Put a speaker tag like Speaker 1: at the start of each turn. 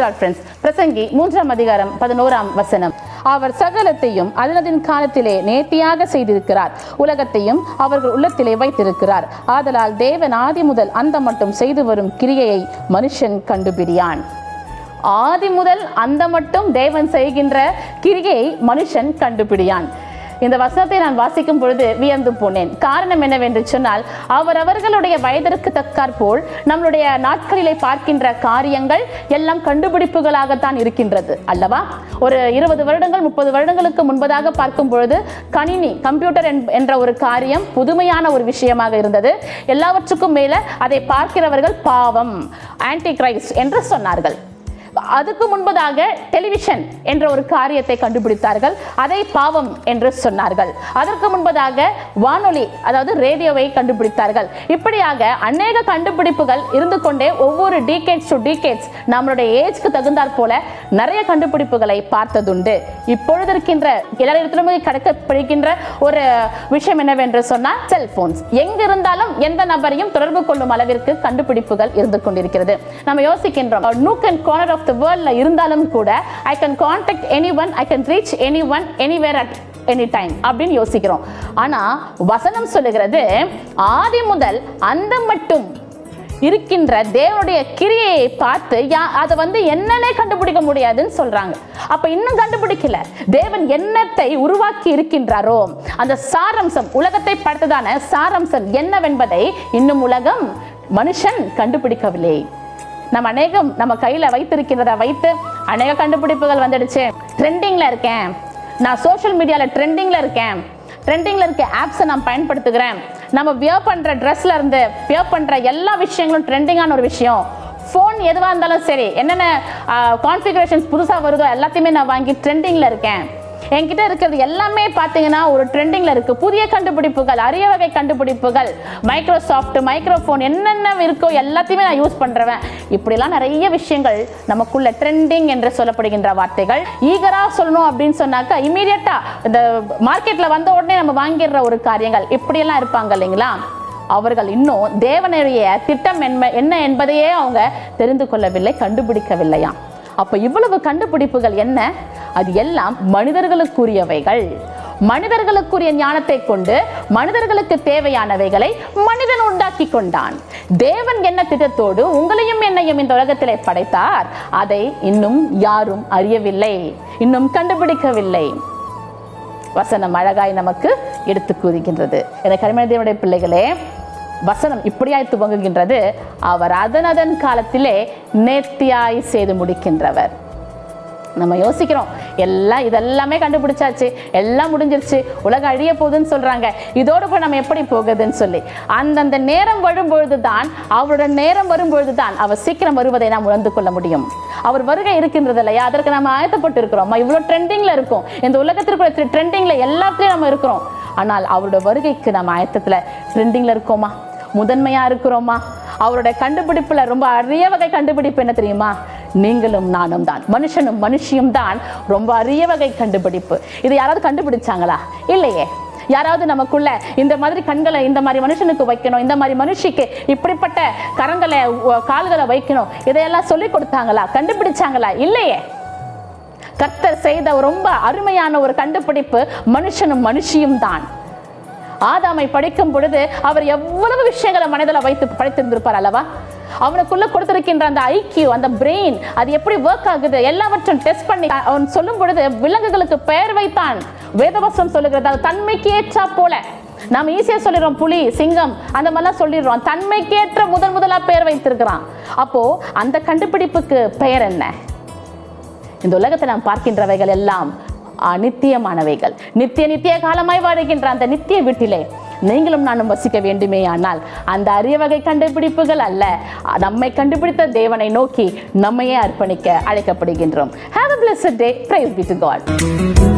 Speaker 1: Price friends. பிரசங்கி 3:11 அவர் சகலத்தையும் அதனதின் காலத்திலே நேர்த்தியாக செய்திருக்கிறார், உலகத்தையும் அவர்கள் உள்ளத்திலே வைத்திருக்கிறார். ஆதலால் தேவன் ஆதி முதல் அந்த மட்டும் செய்து வரும் கிரியையை மனுஷன் கண்டுபிடியான். ஆதி முதல் அந்த மட்டும் தேவன் செய்கின்ற கிரியையை மனுஷன் கண்டுபிடியான். இந்த வசனத்தை நான் வாசிக்கும் பொழுது வியந்து போனேன். காரணம் என்னவென்று சொன்னால், அவரவர்களுடைய வயதிற்கு தக்காற்போல் நம்மளுடைய நாட்களிலே பார்க்கின்ற காரியங்கள் எல்லாம் கண்டுபிடிப்புகளாகத்தான் இருக்கின்றது அல்லவா? ஒரு 20 வருடங்கள் 30 வருடங்களுக்கு முன்பதாக பார்க்கும் பொழுது கம்ப்யூட்டர் என்ற ஒரு காரியம் புதுமையான ஒரு விஷயமாக இருந்தது. எல்லாவற்றுக்கும் மேல அதை பார்க்கிறவர்கள் பாவம், ஆன்டி கிரைஸ்ட் என்று சொன்னார்கள். அதுக்கு முன்பதாக டெலிவிஷன் என்ற ஒரு காரியத்தை கண்டுபிடித்தார்கள், அதை பாவம் என்று சொன்னார்கள். அதற்கு முன்பதாக வானொலி, அதாவது ரேடியோவை கண்டுபிடித்தார்கள். இப்படியாக அநேக கண்டுபிடிப்புகள் இருந்து கொண்டே ஒவ்வொரு டீகேட்ஸ் நம்மளுடைய ஏஜ்க்கு தகுந்தாற் போல நிறைய கண்டுபிடிப்புகளை பார்த்ததுண்டு. இப்பொழுது இருக்கின்ற எல்லாரிடத்திலுமே கிடைக்கப்படுகின்ற ஒரு விஷயம் என்னவென்று சொன்னால், செல்போன்ஸ். எங்கிருந்தாலும் எந்த நபரையும் தொடர்பு கொள்ளும் அளவிற்கு கண்டுபிடிப்புகள் இருந்து கொண்டிருக்கிறது. நம்ம யோசிக்கின்றோம், nook and corner of the world இருந்தாலும் கூட I can contact anyone, I can reach anyone anywhere at any time அப்படின்னு யோசிக்கிறோம். ஆனா வசனம் சொல்லுகிறது, ஆதி முதல் அந்த மட்டும் இருக்கின்ற தேவனுடைய கிரியையை பார்த்து அதை என்னன்னே கண்டுபிடிக்க முடியாதுன்னு சொல்றாங்க. அப்ப இன்னும் கண்டுபிடிக்கல. தேவன் என்னத்தை உருவாக்கி இருக்கின்றாரோ அந்த சாரம்சம், உலகத்தை படைத்ததான சாரம்சம் என்னவென்பதை இன்னும் உலகம் மனுஷன் கண்டுபிடிக்கவில்லை. நம்ம கையில வைத்திருக்கிறத வைத்து அநேக கண்டுபிடிப்புகள் வந்துடுச்சு. ட்ரெண்டிங்ல இருக்கேன், நான் சோஷியல் மீடியால ட்ரெண்டிங்ல இருக்க ஆப்ஸை நான் பயன்படுத்துகிறேன். நம்ம வியர் பண்ற ட்ரெஸ்ல இருந்து வியர் பண்ற எல்லா விஷயங்களும் ட்ரெண்டிங்கான ஒரு விஷயம். ஃபோன் எதுவா இருந்தாலும் சரி, என்னென்ன கான்ஃபிகரேஷன்ஸ் புதுசா வருதோ எல்லாத்தையுமே நான் வாங்கி ட்ரெண்டிங்ல இருக்கேன். என்கிட்ட இருக்கிறது எல்லாமே பார்த்தீங்கன்னா ஒரு ட்ரெண்டிங்ல இருக்கு. புதிய கண்டுபிடிப்புகள், அரிய வகை கண்டுபிடிப்புகள், மைக்ரோசாஃப்ட், மைக்ரோஃபோன், என்னென்ன இருக்கோ எல்லாத்தையுமே நான் யூஸ் பண்றேன். இப்படிலாம் நிறைய விஷயங்கள் நமக்குள்ள ட்ரெண்டிங் என்று சொல்லப்படுகின்ற வார்த்தைகள். ஈகரா சொல்லணும் அப்படின்னு சொன்னாக்கா இமீடியட்டா இந்த மார்க்கெட்ல வந்த உடனே நம்ம வாங்கிடுற ஒரு காரியங்கள், இப்படியெல்லாம் இருப்பாங்க இல்லைங்களா? அவர்கள் இன்னும் தேவனுடைய திட்டம் என்ன என்பதையே அவங்க தெரிந்து கொள்ளவில்லை, கண்டுபிடிக்கவில்லையா? அப்ப இவ்வளவு கண்டுபிடிப்புகள் என்ன? அது எல்லாம் மனிதர்களுக்குரியவைகள். மனிதர்களுக்குரிய ஞானத்தை கொண்டு மனிதர்களுக்கு தேவையானவைகளை மனிதன் உண்டாக்கி கொண்டான். தேவன் என்ன திட்டத்தோடு உங்களையும் என்னையும் இந்த உலகத்திலே படைத்தார், அதை இன்னும் யாரும் அறியவில்லை, இன்னும் கண்டுபிடிக்கவில்லை. வசனம் அழகாய் நமக்கு எடுத்து கூறுகின்றது. எனக்கு அருமையான தேவனுடைய பிள்ளைகளே, வசனம் இப்படியாய் துவங்குகின்றது, அவர் அதன் காலத்திலே நேர்த்தியாய் செய்து முடிக்கின்றவர். நம்ம யோசிக்கிறோம், இதெல்லாமே கண்டுபிடிச்சாச்சு, எல்லாம் முடிஞ்சிருச்சு, உலகம் அழிய போகுதுன்னு சொல்றாங்க, இதோடு கூட நம்ம எப்படி போகுதுன்னு சொல்லி அந்தந்த நேரம் வரும்பொழுதுதான், அவரோட நேரம் வரும்பொழுதுதான் அவர் சீக்கிரம் வருவதை நாம் உணர்ந்து கொள்ள முடியும். அவர் வருகை இருக்கின்றது இல்லையா, அதற்கு நம்ம ஆயத்தப்பட்டு இருக்கிறோம். இவ்வளவு ட்ரெண்டிங்ல இருக்கும், இந்த உலகத்திற்கு ட்ரெண்டிங்ல எல்லாத்துலயும் நம்ம இருக்கிறோம். ஆனால் அவருடைய வருகைக்கு நம்ம ஆயத்தத்துல ட்ரெண்டிங்ல இருக்கோமா? முதன்மையா இருக்கிறோமா? அவருடைய கண்டுபிடிப்புல ரொம்ப அரிய வகை கண்டுபிடிப்பு என்ன தெரியுமா? நீங்களும் நானும் தான், மனுஷனும் மனுஷியும் தான் ரொம்ப அரிய வகை கண்டுபிடிப்பு. இது யாராவது கண்டுபிடிச்சாங்களா? இல்லையே. யாராவது நமக்குள்ள இந்த மாதிரி கண்களை இந்த மாதிரி மனுஷனுக்கு வைக்கணும், இந்த மாதிரி மனுஷிக்கு இப்படிப்பட்ட கரங்களை கால்களை வைக்கணும், இதையெல்லாம் சொல்லி கொடுத்தாங்களா? கண்டுபிடிச்சாங்களா? இல்லையே. கர்த்தர் செய்த ரொம்ப அருமையான ஒரு கண்டுபிடிப்பு மனுஷனும் மனுஷியும் தான். ஆதாமை படிக்கும் பொழுது அவர் எவ்வளவு விஷயங்களை மனதில் வைத்து படைத்திருந்திருப்பார் அல்லவா? அவனுக்குள்ள கொடுத்திருக்கின்ற அந்த ஐக்கியூ, அந்த பிரெயின், அது எப்படி ஒர்க் ஆகுது எல்லாவற்றையும் டெஸ்ட் பண்ணி அவன் சொல்லும் பொழுது விலங்குகளுக்கு பெயர் வைத்தான். வேதவசம் சொல்லுகிறது தன்மைக்கு ஏற்றா போல. நாம ஈஸியா சொல்லிடுறோம், புலி, சிங்கம், அந்த மாதிரிலாம் சொல்லிடுறோம். தன்மைக்கேற்ற முதலா பெயர் வைத்திருக்கிறான். அப்போ அந்த கண்டுபிடிப்புக்கு பெயர் என்ன? இந்த உலகத்தை நாம் பார்க்கின்றவைகள் எல்லாம் நித்தியமானவைகள். நித்திய காலமாய் வாழ்கின்ற அந்த நித்திய வீட்டிலே நீங்களும் நானும் வசிக்க வேண்டுமே. ஆனால் அந்த அரிய வகை கண்டுபிடிப்புகள் அல்ல, நம்மை கண்டுபிடித்த தேவனை நோக்கி நம்மையே அர்ப்பணிக்க அழைக்கப்படுகின்றோம். Have a blessed day. Praise be to God.